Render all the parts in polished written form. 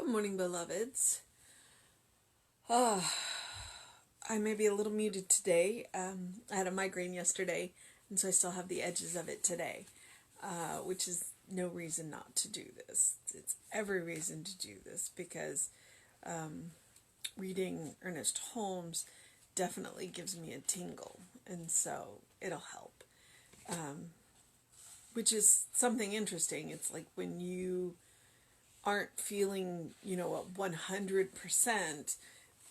Good morning, beloveds. I may be a little muted today. I had a migraine yesterday, and so I still have the edges of it today, which is no reason not to do this. It's every reason to do this because reading Ernest Holmes definitely gives me a tingle, and so it'll help. Which is something interesting. It's like when you aren't feeling, at 100%,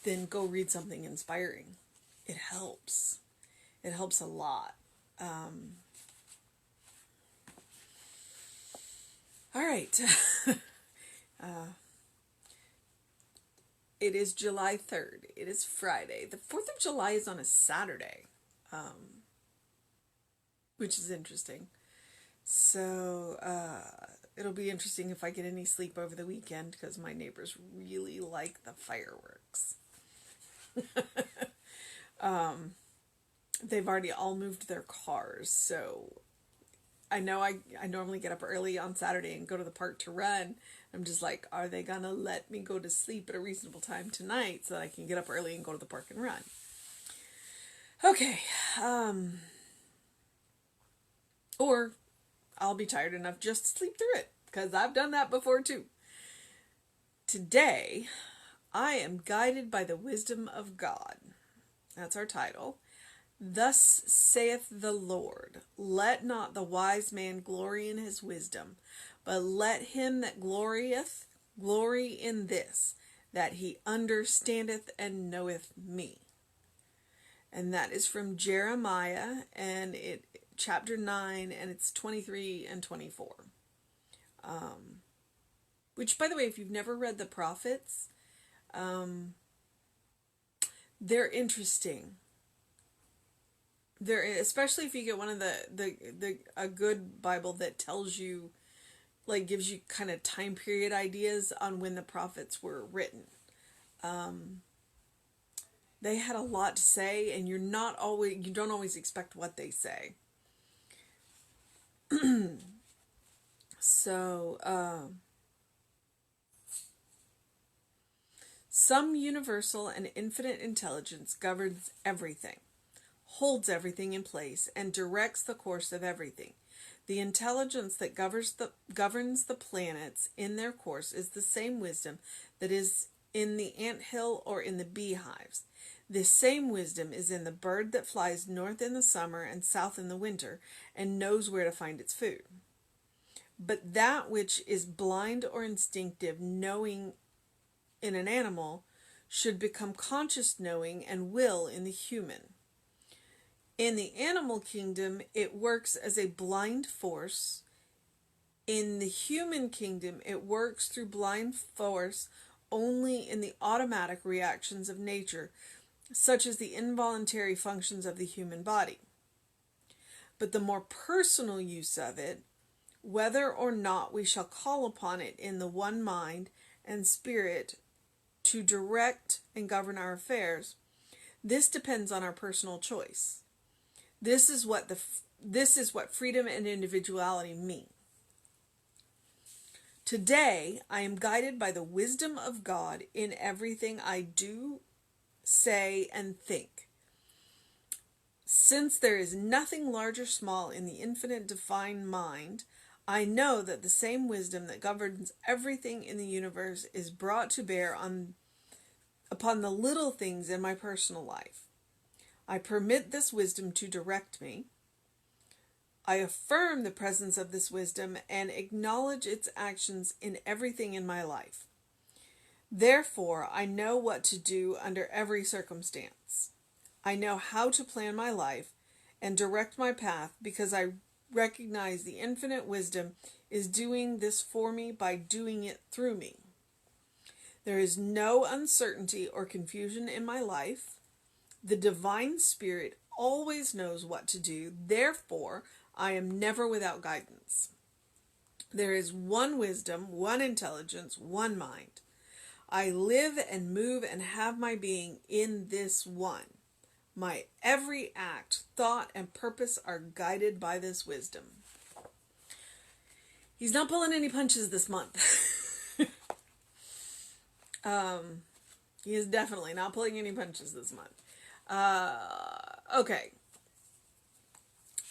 then go read something inspiring. It helps. It helps a lot. All right. It is July 3rd. It is Friday. The 4th of July is on a Saturday, which is interesting. So, it'll be interesting if I get any sleep over the weekend because my neighbors really like the fireworks. They've already all moved their cars, so I know I normally get up early on Saturday and go to the park to run. I'm just like, are they gonna let me go to sleep at a reasonable time tonight so that I can get up early and go to the park and run? Okay, or I'll be tired enough just to sleep through it, because I've done that before too. Today, I am guided by the wisdom of God. That's our title. Thus saith the Lord, let not the wise man glory in his wisdom, but let him that glorieth glory in this, that he understandeth and knoweth me. And that is from Jeremiah, and chapter 9, and it's 23 and 24. Which, by the way, if you've never read the prophets, they're interesting. Especially if you get one of a good Bible that tells you, like, gives you kind of time period ideas on when the prophets were written. They had a lot to say, and you don't always expect what they say. So, some universal and infinite intelligence governs everything, holds everything in place, and directs the course of everything. The intelligence that governs the planets in their course is the same wisdom that is in the anthill or in the beehives. This same wisdom is in the bird that flies north in the summer and south in the winter, and knows where to find its food. But that which is blind or instinctive knowing in an animal should become conscious knowing and will in the human. In the animal kingdom, it works as a blind force. In the human kingdom, it works through blind force only in the automatic reactions of nature, such as the involuntary functions of the human body. But the more personal use of it, whether or not we shall call upon it in the one mind and spirit to direct and govern our affairs, this depends on our personal choice. This is what freedom and individuality mean. Today, I am guided by the wisdom of God in everything I do, say, and think. Since there is nothing large or small in the infinite divine mind, I know that the same wisdom that governs everything in the universe is brought to bear upon the little things in my personal life. I permit this wisdom to direct me. I affirm the presence of this wisdom and acknowledge its actions in everything in my life. Therefore, I know what to do under every circumstance. I know how to plan my life and direct my path because I recognize the infinite wisdom is doing this for me by doing it through me. There is no uncertainty or confusion in my life. The divine spirit always knows what to do. Therefore, I am never without guidance. There is one wisdom, one intelligence, one mind. I live and move and have my being in this one. My every act, thought, and purpose are guided by this wisdom. He's not pulling any punches this month. He is definitely not pulling any punches this month. Okay.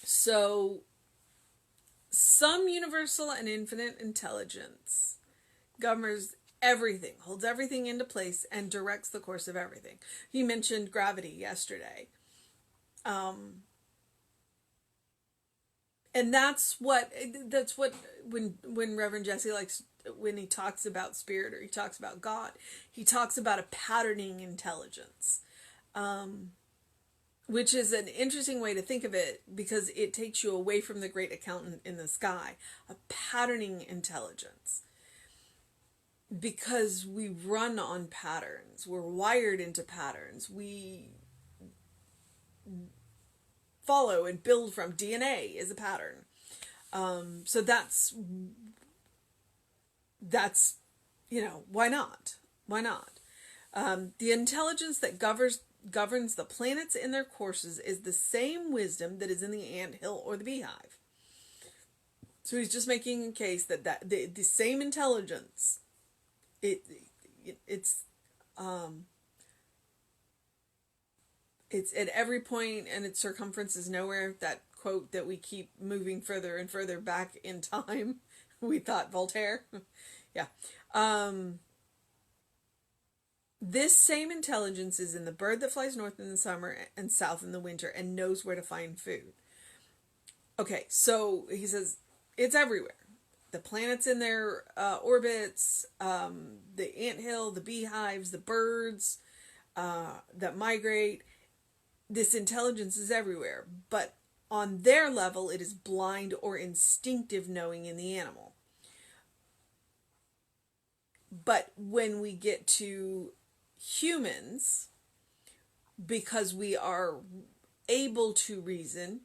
So, some universal and infinite intelligence governs everything, holds everything into place, and directs the course of everything. He mentioned gravity yesterday. And that's what when Reverend Jesse likes, when he talks about spirit or he talks about God, he talks about a patterning intelligence, which is an interesting way to think of it because it takes you away from the great accountant in the sky. A patterning intelligence, because we run on patterns, we're wired into patterns, we follow and build from. DNA is a pattern. So that's, why not? Why not? The intelligence that governs the planets in their courses is the same wisdom that is in the anthill or the beehive. So he's just making a case that the same intelligence, it's at every point and its circumference is nowhere. That quote that we keep moving further and further back in time. We thought Voltaire. Yeah. This same intelligence is in the bird that flies north in the summer and south in the winter and knows where to find food. Okay, so he says it's everywhere. The planets in their orbits, the anthill, the beehives, the birds that migrate. This intelligence is everywhere, but on their level, it is blind or instinctive knowing in the animal. But when we get to humans, because we are able to reason,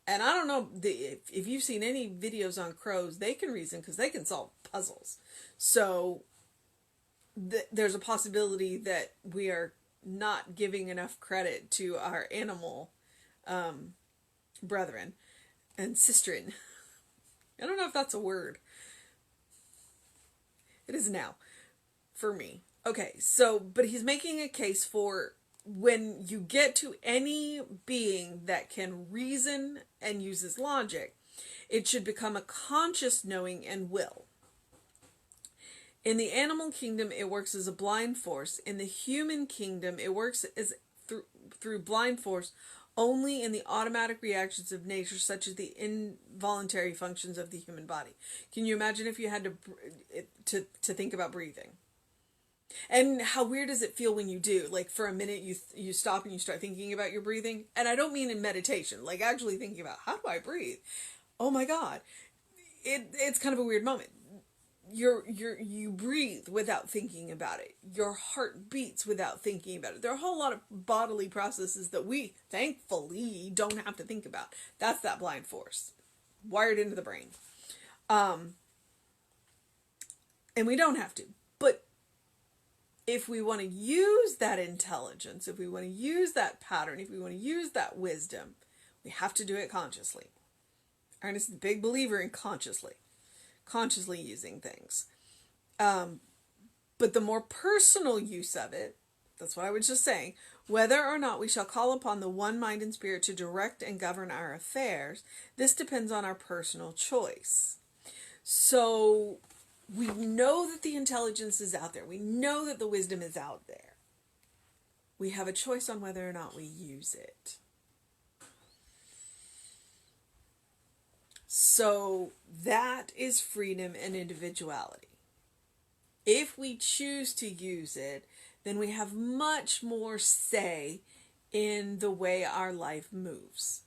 and I don't know if you've seen any videos on crows, they can reason because they can solve puzzles. So there's a possibility that we are not giving enough credit to our animal brethren and sisterin. I don't know if that's a word. It is now for me. Okay, so, but he's making a case for when you get to any being that can reason and uses logic, it should become a conscious knowing and will. In the animal kingdom, it works as a blind force. In the human kingdom, it works as through blind force only in the automatic reactions of nature, such as the involuntary functions of the human body. Can you imagine if you had to think about breathing? And how weird does it feel when you do? Like for a minute you stop and you start thinking about your breathing. And I don't mean in meditation, like actually thinking about how do I breathe? Oh my God. It's kind of a weird moment. You breathe without thinking about it. Your heart beats without thinking about it. There are a whole lot of bodily processes that we thankfully don't have to think about. That's that blind force wired into the brain. And we don't have to. But if we want to use that intelligence, if we want to use that pattern, if we want to use that wisdom, we have to do it consciously. Ernest is a big believer in consciously using things. But the more personal use of it, that's what I was just saying, whether or not we shall call upon the one mind and spirit to direct and govern our affairs, this depends on our personal choice. So we know that the intelligence is out there. We know that the wisdom is out there. We have a choice on whether or not we use it. So that is freedom and individuality. If we choose to use it, then we have much more say in the way our life moves.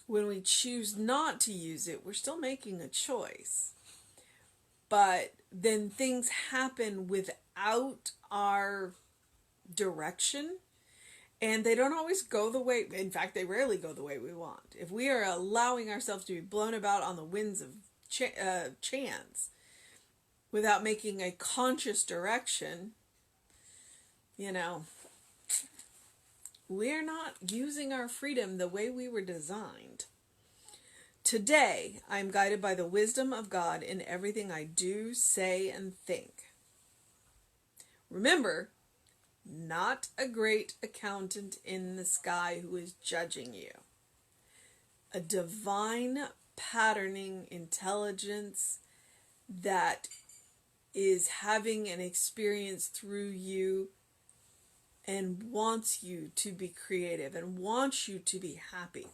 When we choose not to use it, we're still making a choice. But then things happen without our direction. And they don't always go the way, in fact, they rarely go the way we want. If we are allowing ourselves to be blown about on the winds of chance without making a conscious direction, we're not using our freedom the way we were designed. Today, I am guided by the wisdom of God in everything I do, say, and think. Remember, not a great accountant in the sky who is judging you. A divine patterning intelligence that is having an experience through you and wants you to be creative and wants you to be happy.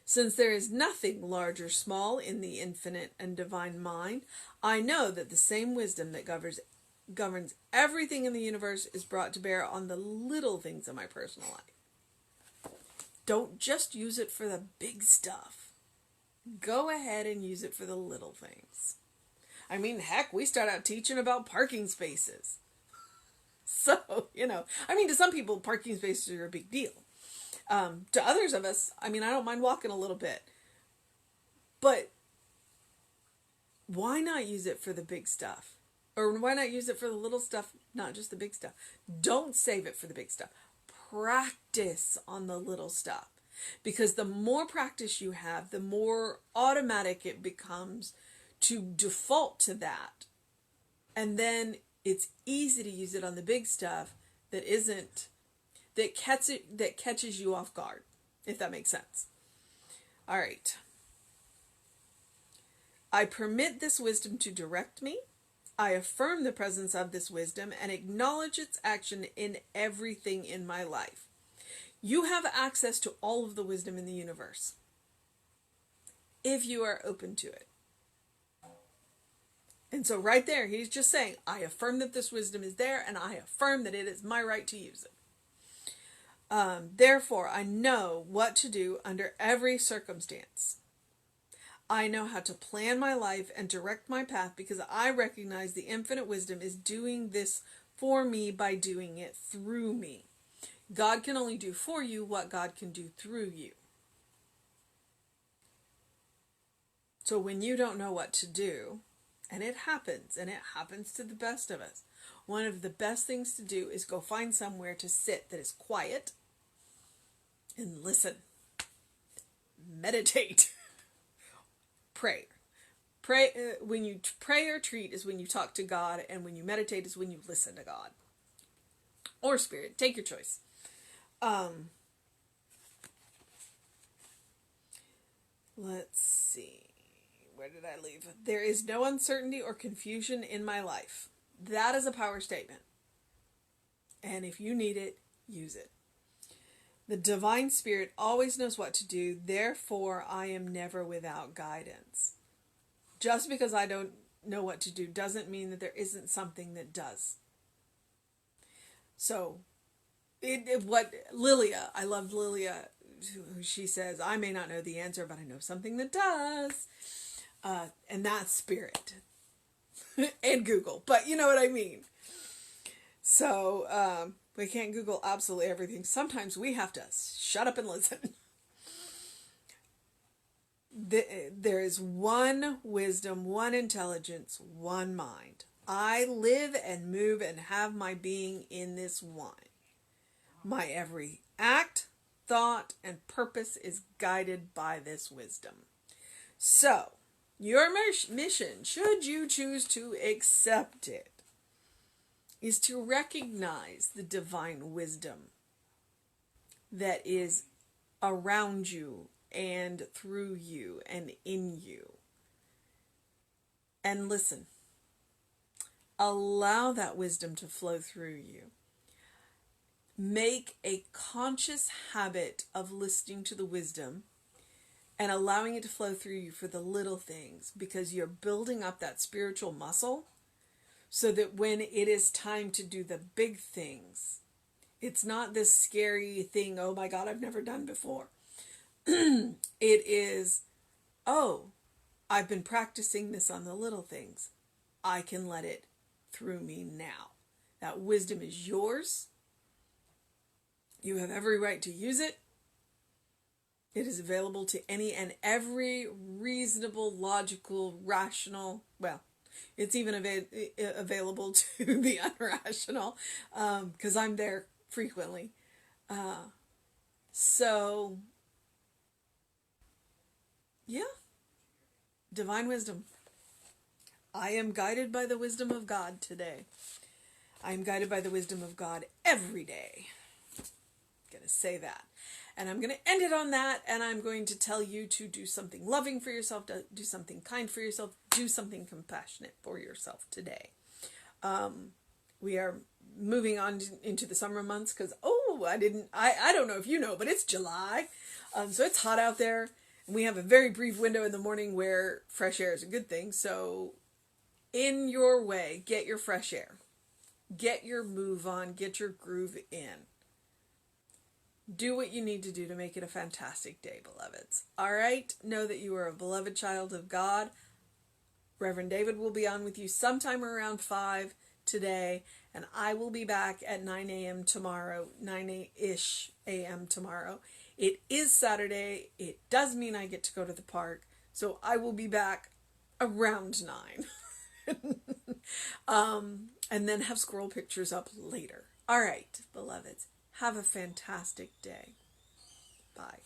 Since there is nothing large or small in the infinite and divine mind, I know that the same wisdom that governs everything in the universe is brought to bear on the little things in my personal life. Don't just use it for the big stuff. Go ahead and use it for the little things. I mean, heck, we start out teaching about parking spaces. So, to some people, parking spaces are a big deal. To others of us, I don't mind walking a little bit. But why not use it for the big stuff? Or why not use it for the little stuff, not just the big stuff? Don't save it for the big stuff. Practice on the little stuff. Because the more practice you have, the more automatic it becomes to default to that. And then it's easy to use it on the big stuff that catches you off guard, if that makes sense. All right. I permit this wisdom to direct me. I affirm the presence of this wisdom and acknowledge its action in everything in my life. You have access to all of the wisdom in the universe, if you are open to it. And so right there, he's just saying, I affirm that this wisdom is there, and I affirm that it is my right to use it. Therefore, I know what to do under every circumstance. I know how to plan my life and direct my path because I recognize the infinite wisdom is doing this for me by doing it through me. God can only do for you what God can do through you. So when you don't know what to do, and it happens to the best of us, one of the best things to do is go find somewhere to sit that is quiet and listen. Meditate. Pray. When you pray or treat is when you talk to God, and when you meditate is when you listen to God. Or Spirit. Take your choice. Let's see. Where did I leave? There is no uncertainty or confusion in my life. That is a power statement. And if you need it, use it. The divine spirit always knows what to do. Therefore, I am never without guidance. Just because I don't know what to do doesn't mean that there isn't something that does. So, Lilia, I loved Lilia. She says, I may not know the answer, but I know something that does. And that's spirit. And Google. But you know what I mean. So, we can't Google absolutely everything. Sometimes we have to shut up and listen. There is one wisdom, one intelligence, one mind. I live and move and have my being in this one. My every act, thought, and purpose is guided by this wisdom. So, your mission, should you choose to accept it, is to recognize the divine wisdom that is around you and through you and in you. And listen. Allow that wisdom to flow through you. Make a conscious habit of listening to the wisdom and allowing it to flow through you for the little things, because you're building up that spiritual muscle so that when it is time to do the big things, it's not this scary thing, oh my God, I've never done before. It is, oh, I've been practicing this on the little things. I can let it through me now. That wisdom is yours. You have every right to use it. It is available to any and every reasonable, logical, rational, well, it's even available to the unrational, because I'm there frequently. So, yeah, divine wisdom. I am guided by the wisdom of God today. I am guided by the wisdom of God every day. I'm going to say that. And I'm going to end it on that, and I'm going to tell you to do something loving for yourself, to do something kind for yourself, do something compassionate for yourself today. We are moving on into the summer months because, I don't know if you know, but it's July. So it's hot out there, and we have a very brief window in the morning where fresh air is a good thing. So in your way, get your fresh air. Get your move on, get your groove in. Do what you need to do to make it a fantastic day, beloveds. All right? Know that you are a beloved child of God. Reverend David will be on with you sometime around 5 today, and I will be back at 9 a.m. tomorrow, 9-ish a.m. tomorrow. It is Saturday. It does mean I get to go to the park, so I will be back around 9. And then have squirrel pictures up later. All right, beloveds. Have a fantastic day. Bye.